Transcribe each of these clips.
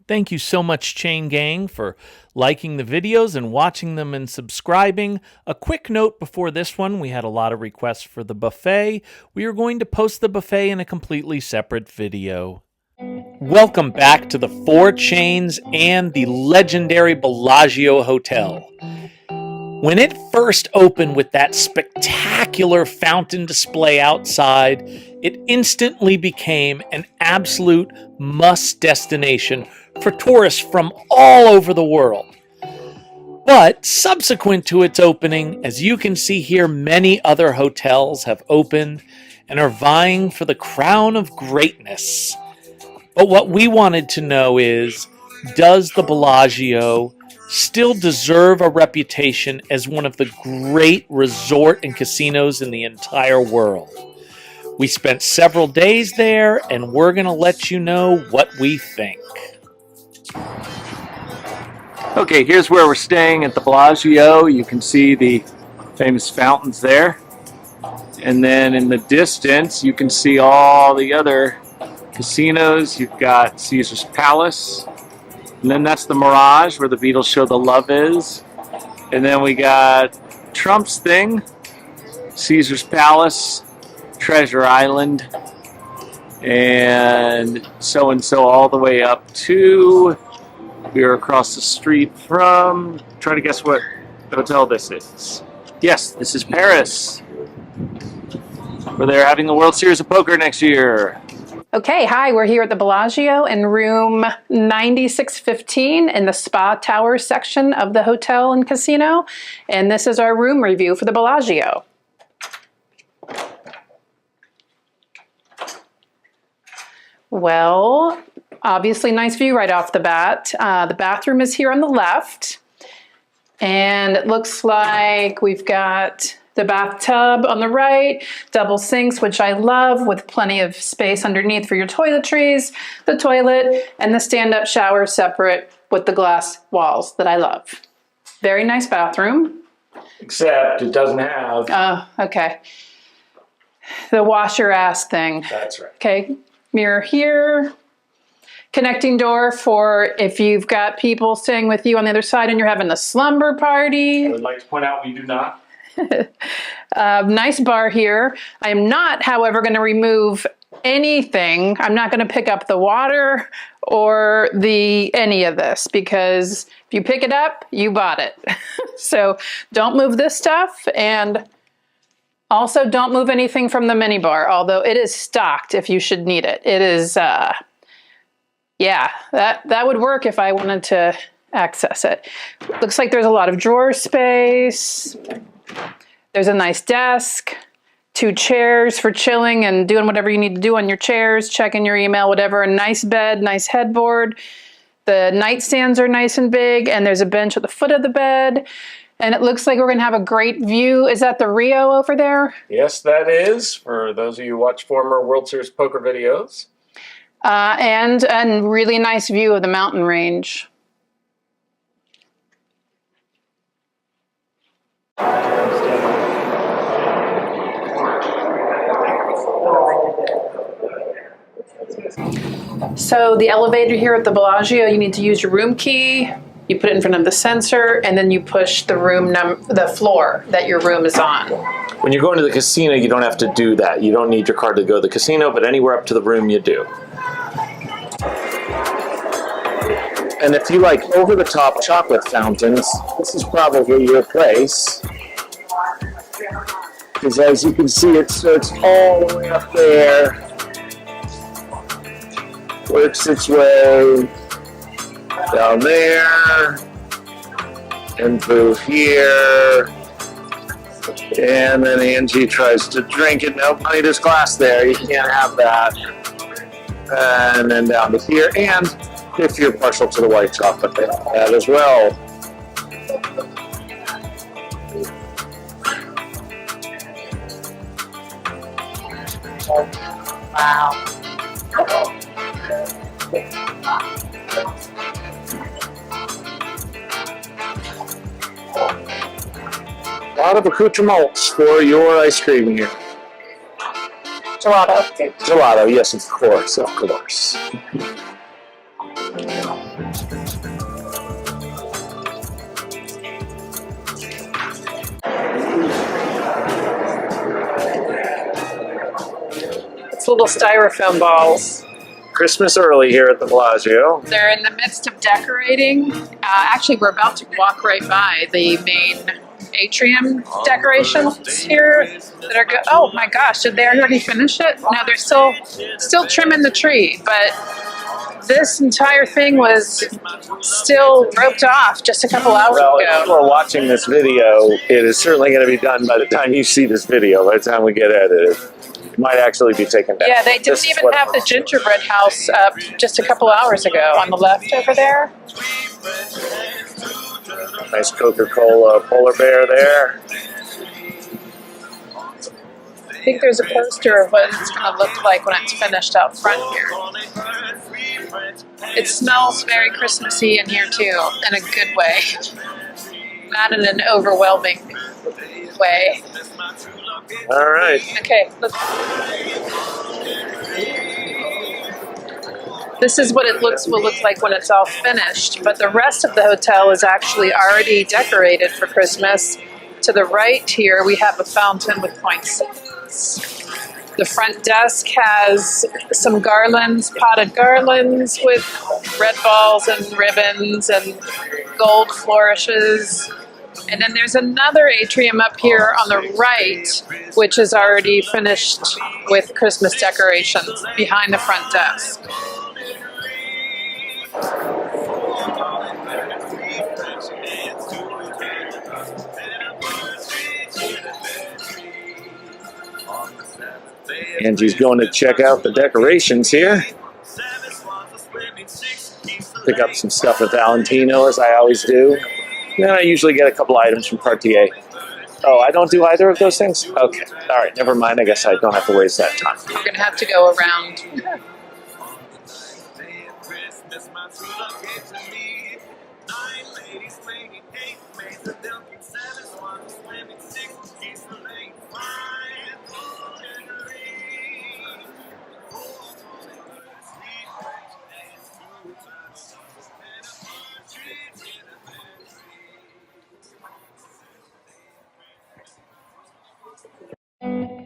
Thank you so much, Chain Gang, for liking the videos and watching them and subscribing. A quick note before this one, we had a lot of requests for the buffet. We are going to post the buffet in a completely separate video. Welcome back to the Four Chains and the legendary Bellagio Hotel. When it first opened with that spectacular fountain display outside, it instantly became an absolute must destination for tourists from all over the world. But subsequent to its opening, as you can see here, many other hotels have opened and are vying for the crown of greatness. But what we wanted to know is, does the Bellagio still deserve a reputation as one of the great resort and casinos in the entire world? We spent several days there, and we're going to let you know what we think. Okay, here's where we're staying at the Bellagio. You can see the famous fountains there. And then in the distance, you can see all the other casinos. You've got Caesar's Palace. And then that's the Mirage, where the Beatles show The Love Is. And then we got Trump's thing, Caesar's Palace, Treasure Island, and so all the way up to, we are across the street from, try to guess what hotel this is. Yes, this is Paris, where they're having the World Series of Poker next year. Okay, hi, we're here at the Bellagio in room 9615 in the Spa Tower section of the hotel and casino. And this is our room review for the Bellagio. Well, obviously nice view right off the bat. The bathroom is here on the left. And it looks like we've got the bathtub on the right, double sinks, which I love, with plenty of space underneath for your toiletries, the toilet, and the stand-up shower separate with the glass walls that I love. Very nice bathroom. Except it doesn't have... Oh, okay. The wash your ass thing. That's right. Okay, mirror here. Connecting door for if you've got people staying with you on the other side and you're having a slumber party. I would like to point out we do not. Nice bar here. I am not, however, going to remove anything. I'm not going to pick up the water or any of this, because if you pick it up, you bought it. So don't move this stuff, and also don't move anything from the mini bar, although it is stocked if you should need it. It is, yeah, that would work if I wanted to access it. Looks like there's a lot of drawer space. There's a nice desk, 2 chairs for chilling and doing whatever you need to do on your chairs, checking your email, whatever. A nice bed, nice headboard. The nightstands are nice and big, and there's a bench at the foot of the bed. And it looks like we're going to have a great view. Is that the Rio over there? Yes, that is, for those of you who watch former World Series poker videos. And a really nice view of the mountain range. So the elevator here at the Bellagio, you need to use your room key. You put it in front of the sensor, and then you push the floor that your room is on. When you're going to the casino, you don't have to do that. You don't need your card to go to the casino, but anywhere up to the room you do. And if you like over-the-top chocolate fountains, this is probably your place. Because as you can see, it starts all the way up there, works its way down there, and through here, and then Angie tries to drink it. No, honey, there's glass there, you can't have that. And then down to here, and if you're partial to the white chocolate, they have that as well. Wow. A lot of accoutrements for your ice cream here. Gelato. Gelato, yes, of course, of course. It's little styrofoam balls. Christmas early here at the Bellagio. They're in the midst of decorating. Actually, we're about to walk right by the main atrium decorations here that are good. Oh my gosh, did they already finish it? No, they're still trimming the tree, but this entire thing was still roped off just a couple hours Well, ago. if we're watching this video, it is certainly going to be done by the time you see this video, by the time we get edited. It might actually be taken down. Yeah, they didn't even have the gingerbread house up just a couple hours ago on the left over there. Nice Coca-Cola polar bear there. I think there's a poster of what it's going to look like when it's finished out front here. It smells very Christmassy in here too, in a good way. Not in an overwhelming way. All right. Okay, this is what it will look like when it's all finished, but the rest of the hotel is actually already decorated for Christmas. To the right here, we have a fountain with poinsettias. The front desk has some garlands, potted garlands with red balls and ribbons and gold flourishes. And then there's another atrium up here on the right, which is already finished with Christmas decorations behind the front desk. Angie's going to check out the decorations here. Pick up some stuff at Valentino, as I always do. Then I usually get a couple items from Cartier. Oh, I don't do either of those things? Okay. All right, never mind. I guess I don't have to waste that time. We're going to have to go around.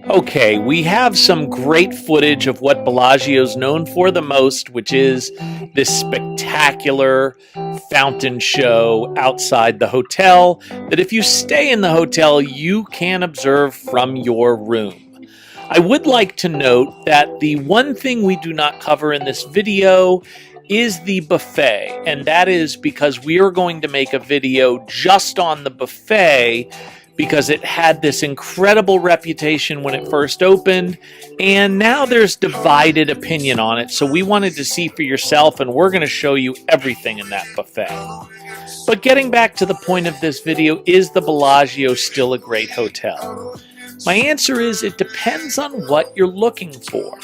Okay, we have some great footage of what Bellagio's known for the most, which is this spectacular fountain show outside the hotel that if you stay in the hotel, you can observe from your room. I would like to note that the one thing we do not cover in this video is the buffet, and that is because we are going to make a video just on the buffet because it had this incredible reputation when it first opened, and now there's divided opinion on it, so we wanted to see for yourself, and we're going to show you everything in that buffet. But getting back to the point of this video, is the Bellagio still a great hotel? My answer is it depends on what you're looking for.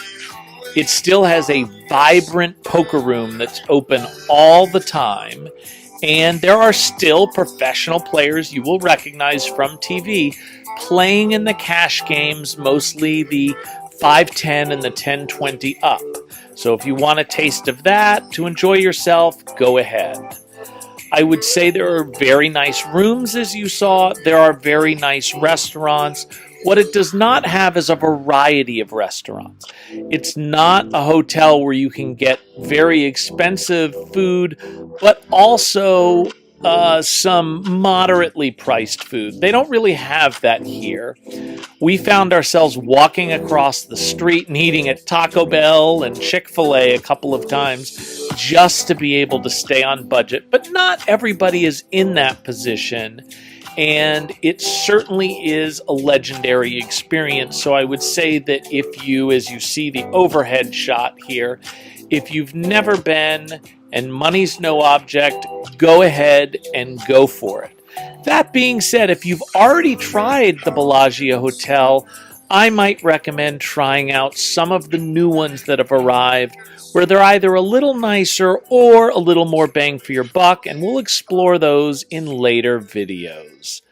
It still has a vibrant poker room that's open all the time, and there are still professional players you will recognize from TV playing in the cash games, mostly the 5-10 and the 10-20 up. So if you want a taste of that to enjoy yourself, go ahead. I would say there are very nice rooms, as you saw. There are very nice restaurants. What it does not have is a variety of restaurants. It's not a hotel where you can get very expensive food, but also some moderately priced food. They don't really have that here. We found ourselves walking across the street and eating at Taco Bell and Chick-fil-A a couple of times just to be able to stay on budget. But not everybody is in that position. And it certainly is a legendary experience. So I would say that if you, as you see the overhead shot here, if you've never been and money's no object, go ahead and go for it. That being said, if you've already tried the Bellagio Hotel, I might recommend trying out some of the new ones that have arrived, where they're either a little nicer or a little more bang for your buck, and we'll explore those in later videos.